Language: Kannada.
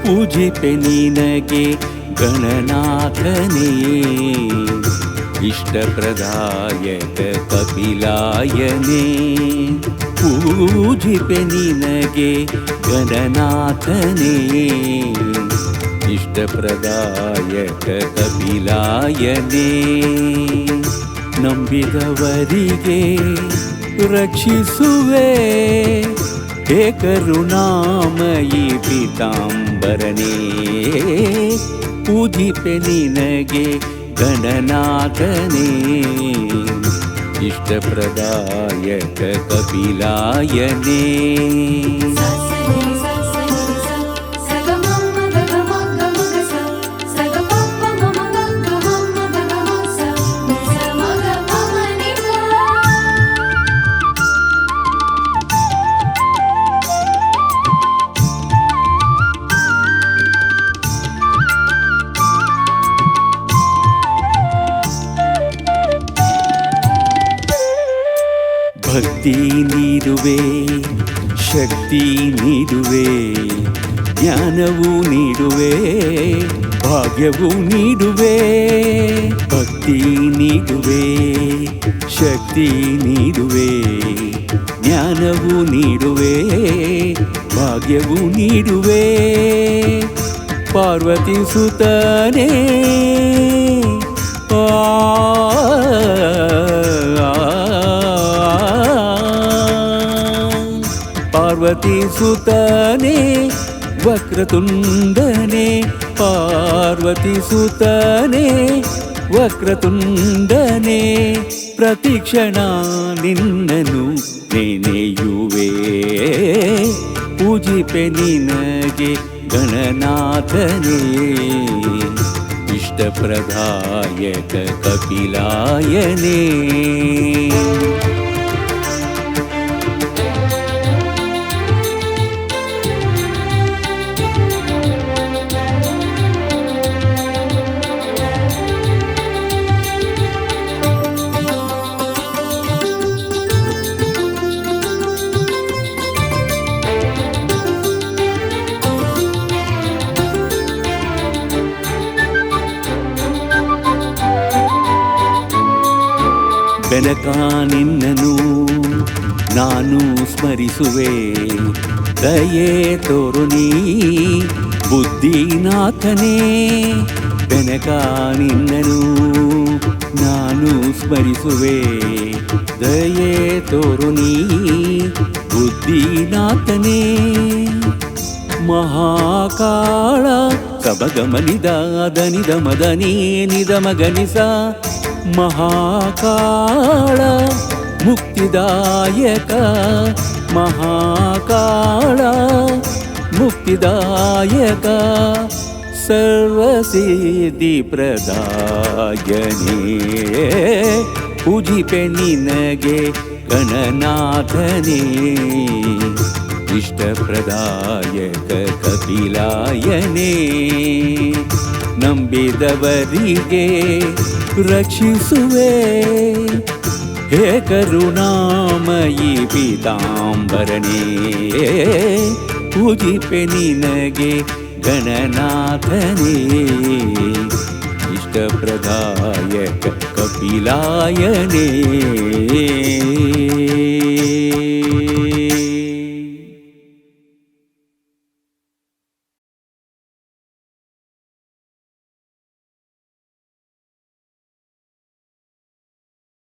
ಪೂಜಿಪೆ ನಿನಗೆ ಗಣನಾಥನೇ ಇಷ್ಟಪ್ರದಾಯಕ ಕಪಿಲಾಯನೇ. ಪೂಜಿಪೆ ನಿನಗೆ ಗಣನಾಥನೇ ಇಷ್ಟಪ್ರದಾಯಕ ಕಪಿಲಾಯನೇ. ನಂಬಿದವರಿಗೆ ರಕ್ಷಿಸುವೆ ಹೇ ಕರುಣಾಮಯಿ ಪೀತಾಂಬರನೇ. ಪೂಜಿಪೆ ನಿನಗೆ ಗಣನಾಥನೇ ಇಷ್ಟಪ್ರದಾಯಕ ಕಪಿಲಾಯನೇ. ಭಕ್ತಿ ನೀಡುವೆ, ಶಕ್ತಿ ನೀಡುವೆ, ಜ್ಞಾನವೂ ನೀಡುವೆ, ಭಾಗ್ಯವೂ ನೀಡುವೆ. ಭಕ್ತಿ ನೀಡುವೆ, ಶಕ್ತಿ ನೀಡುವೆ, ಜ್ಞಾನವೂ ನೀಡುವೆ, ಭಾಗ್ಯವೂ ನೀಡುವೆ. ಪಾರ್ವತಿ ಸುತನೇ ಪಾರ್ವತಿ ಸುತನೇ ವಕ್ರತುಂಡನೇ. ಪಾರ್ವತಿ ಸುತನೇ ವಕ್ರತುಂಡನೇ. ಪ್ರತಿಕ್ಷಣ ನಿನ್ನನು ನೆನೆಯುವೆ. ಪೂಜಿಪೆ ನಿನಗೆ ಗಣನಾಥನೇ ಇಷ್ಟಪ್ರದಾಯಕ ಕಪಿಲಾಯನೇ. ಬೆನಕ ನಿನ್ನನು ನಾನು ಸ್ಮರಿಸುವೆ. ದಯೆ ತೋರು ನೀ ಬುದ್ಧಿನಾಥನೇ. ಬೆನಕ ನಿನ್ನನು ನಾನು ಸ್ಮರಿಸುವೆ. ದಯೆ ತೋರು ನೀ ಬುದ್ಧಿನಾಥನೇ. ಮಹಾಕಾಳ ಸಬಗಮನಿದ ದನಿದ ಮದನಿ ನಿದ ಮಗನಿಸ. ಮಹಾಕಾಳ ಮುಕ್ತಿದಾಯಕ. ಮಹಾಕಾಳ ಮುಕ್ತಿದಾಯಕ. ಸರ್ವಸಿದ್ಧಿ ಪ್ರದಾಯನೇ. ಪೂಜಿಪೆ ನಿನಗೆ ಗಣನಾಥನೇ ಇಷ್ಟಪ್ರದಾಯಕ ಕಪಿಲಾಯನೇ. ನಂಬಿದವರಿಗೆ ರಕ್ಷಿಸುವೆ ಹೇ ಕರುಣಾಮಯಿ ಪೀತಾಂಬರನೇ. ಪೂಜಿಪೆ ನಿನಗೆ ಗಣನಾಥನೇ ಇಷ್ಟಪ್ರದಾಯಕ ಕಪಿಲಾಯನೇ.